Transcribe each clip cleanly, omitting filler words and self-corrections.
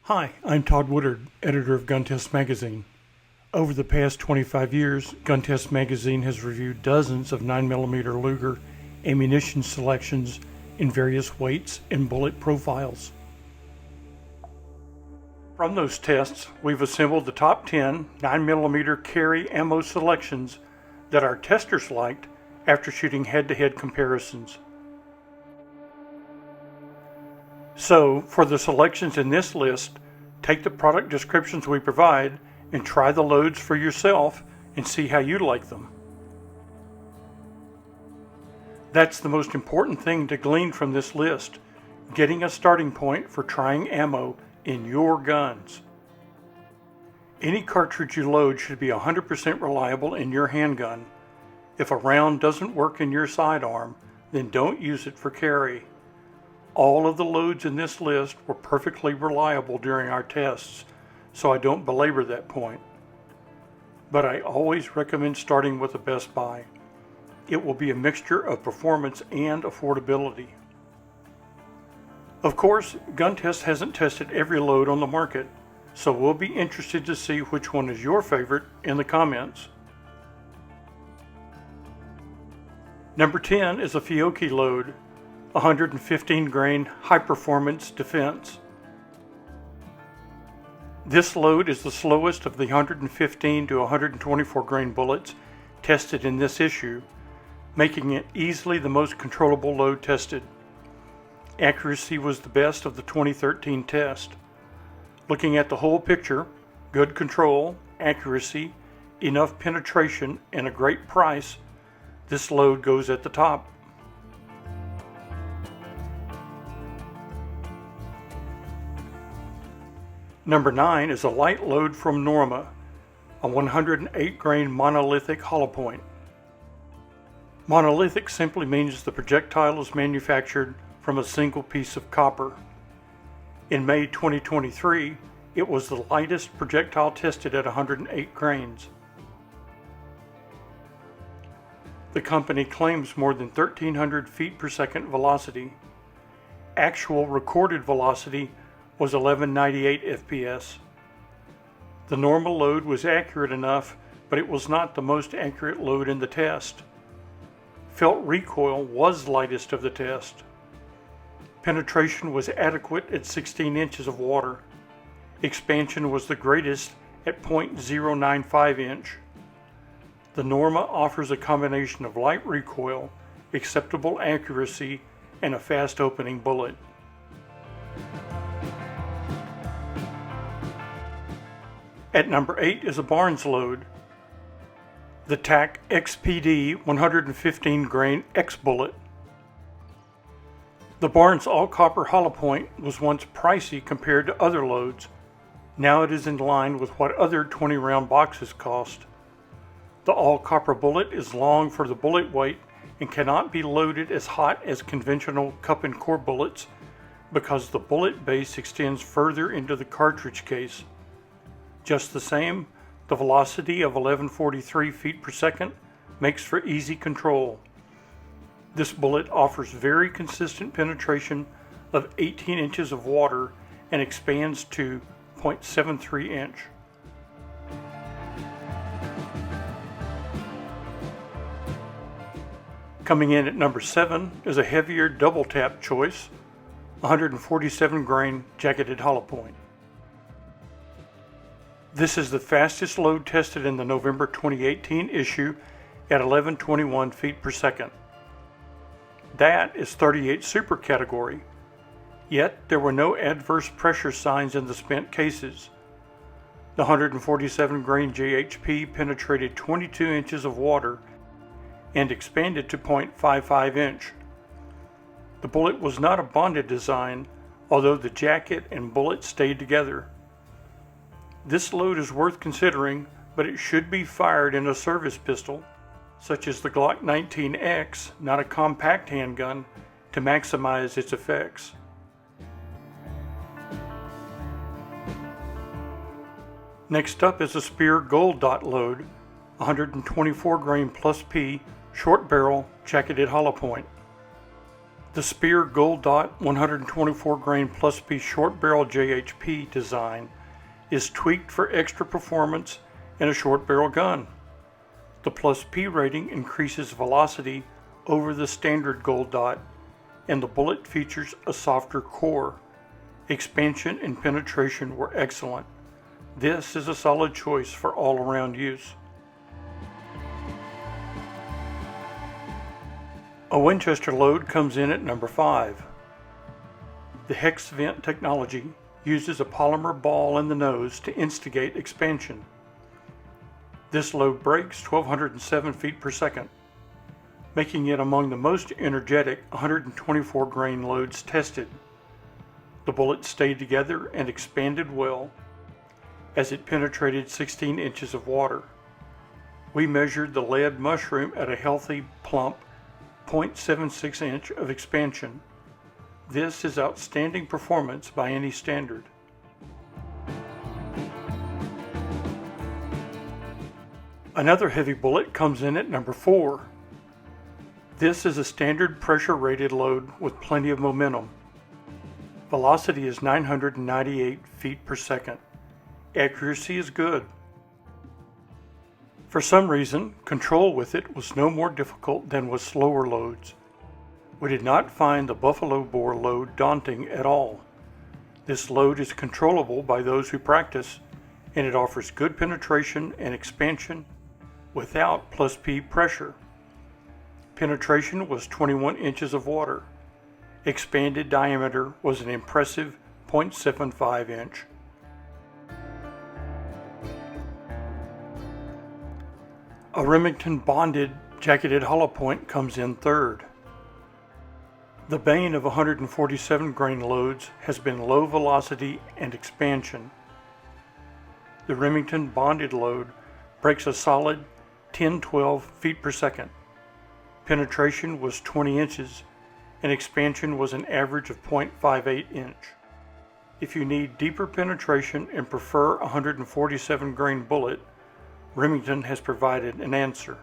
Hi, I'm Todd Woodard, editor of Gun Test Magazine. Over the past 25 years, Gun Test Magazine has reviewed dozens of 9mm Luger ammunition selections in various weights and bullet profiles. From those tests, we've assembled the top 10 9mm carry ammo selections that our testers liked after shooting head-to-head comparisons. So, for the selections in this list, take the product descriptions we provide and try the loads for yourself and see how you like them. That's the most important thing to glean from this list, getting a starting point for trying ammo in your guns. Any cartridge you load should be 100% reliable in your handgun. If a round doesn't work in your sidearm, then don't use it for carry. All of the loads in this list were perfectly reliable during our tests, so I don't belabor that point. But I always recommend starting with the best buy. It will be a mixture of performance and affordability. Of course, Gun Test hasn't tested every load on the market, so we'll be interested to see which one is your favorite in the comments. Number 10 is a Fiocchi load, 115 grain Hyperformance Defense. This load is the slowest of the 115 to 124 grain bullets tested in this issue, making it easily the most controllable load tested. Accuracy was the best of the 2013 test. Looking at the whole picture, good control, accuracy, enough penetration, and a great price, this load goes at the top. Number 9 is a light load from Norma, a 108 grain monolithic hollow point. Monolithic simply means the projectile is manufactured from a single piece of copper. In May 2023, it was the lightest projectile tested at 108 grains. The company claims more than 1,300 feet per second velocity. Actual recorded velocity was 1198 FPS. The normal load was accurate enough, but it was not the most accurate load in the test. Felt recoil was lightest of the test. Penetration was adequate at 16 inches of water. Expansion was the greatest at 0.095 inch. The Norma offers a combination of light recoil, acceptable accuracy, and a fast opening bullet. At number 8 is a Barnes load, the TAC XPD 115 grain X bullet. The Barnes all-copper hollow point was once pricey compared to other loads. Now it is in line with what other 20-round boxes cost. The all-copper bullet is long for the bullet weight and cannot be loaded as hot as conventional cup and core bullets because the bullet base extends further into the cartridge case. Just the same, the velocity of 1143 feet per second makes for easy control. This bullet offers very consistent penetration of 18 inches of water and expands to 0.73 inch. Coming in at number 7 is a heavier double tap choice, 147 grain jacketed hollow point. This is the fastest load tested in the November 2018 issue at 1121 feet per second. That is 38 super category, yet there were no adverse pressure signs in the spent cases. The 147 grain JHP penetrated 22 inches of water and expanded to 0.55 inch. The bullet was not a bonded design, although the jacket and bullet stayed together. This load is worth considering, but it should be fired in a service pistol, such as the Glock 19X, not a compact handgun, to maximize its effects. Next up is a Speer Gold Dot load, 124 grain plus P, short barrel, jacketed hollow point. The Speer Gold Dot 124 grain plus P short barrel JHP design is tweaked for extra performance in a short barrel gun. The plus P rating increases velocity over the standard Gold Dot, and the bullet features a softer core. Expansion and penetration were excellent. This is a solid choice for all-around use. A Winchester load comes in at number 5. The hex vent technology uses a polymer ball in the nose to instigate expansion. This load breaks 1,207 feet per second, making it among the most energetic 124 grain loads tested. The bullet stayed together and expanded well as it penetrated 16 inches of water. We measured the lead mushroom at a healthy, plump 0.76 inch of expansion. This is outstanding performance by any standard. Another heavy bullet comes in at number 4. This is a standard pressure rated load with plenty of momentum. Velocity is 998 feet per second. Accuracy is good. For some reason, control with it was no more difficult than with slower loads. We did not find the buffalo bore load daunting at all. This load is controllable by those who practice, and it offers good penetration and expansion without plus P pressure. Penetration was 21 inches of water. Expanded diameter was an impressive 0.75 inch. A Remington bonded jacketed hollow point comes in third. The bane of 147 grain loads has been low velocity and expansion. The Remington bonded load breaks a solid 10-12 feet per second. Penetration was 20 inches and expansion was an average of 0.58 inch. If you need deeper penetration and prefer a 147 grain bullet, Remington has provided an answer.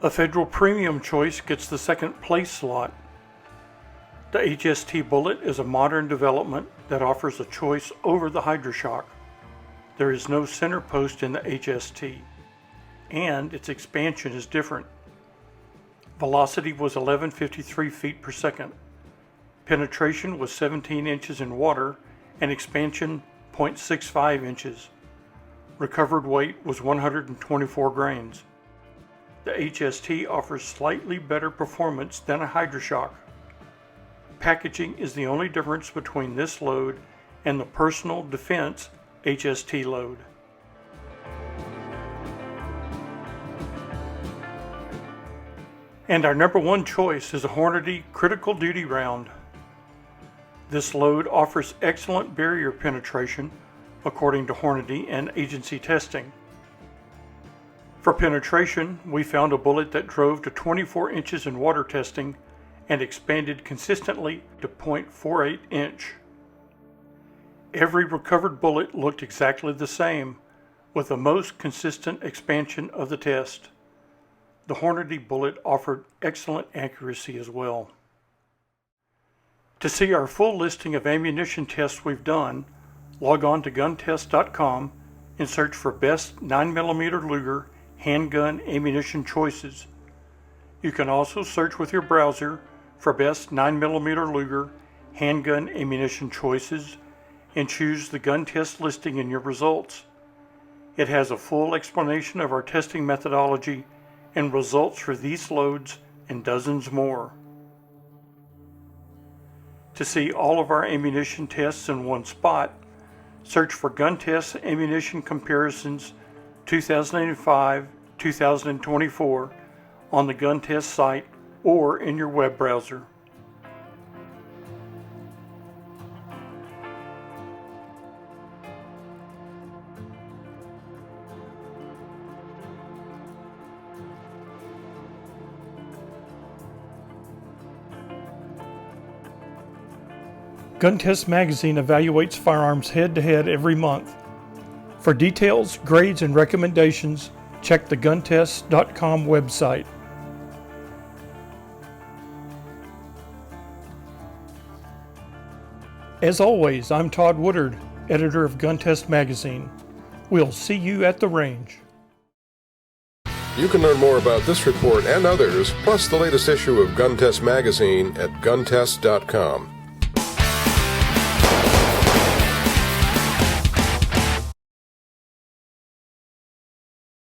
A Federal Premium choice gets the second place slot. The HST bullet is a modern development that offers a choice over the Hydroshock. There is no center post in the HST, and its expansion is different. Velocity was 1153 feet per second. Penetration was 17 inches in water and expansion 0.65 inches. Recovered weight was 124 grains. The HST offers slightly better performance than a Hydroshock. Packaging is the only difference between this load and the Personal Defense HST load. And our number 1 choice is a Hornady Critical Duty round. This load offers excellent barrier penetration, according to Hornady and agency testing. For penetration, we found a bullet that drove to 24 inches in water testing and expanded consistently to 0.48 inch. Every recovered bullet looked exactly the same, with the most consistent expansion of the test. The Hornady bullet offered excellent accuracy as well. To see our full listing of ammunition tests we've done, log on to guntest.com and search for Best 9mm Luger Handgun Ammunition Choices. You can also search with your browser for Best 9mm Luger Handgun Ammunition Choices and choose the gun test listing in your results. It has a full explanation of our testing methodology and results for these loads and dozens more. To see all of our ammunition tests in one spot, search for Gun Test Ammunition Comparisons 2005-2024 on the Gun Test site or in your web browser. Gun Test Magazine evaluates firearms head-to-head every month. For details, grades, and recommendations, check the guntest.com website. As always, I'm Todd Woodard, editor of Gun Test Magazine. We'll see you at the range. You can learn more about this report and others, plus the latest issue of Gun Test Magazine at guntest.com.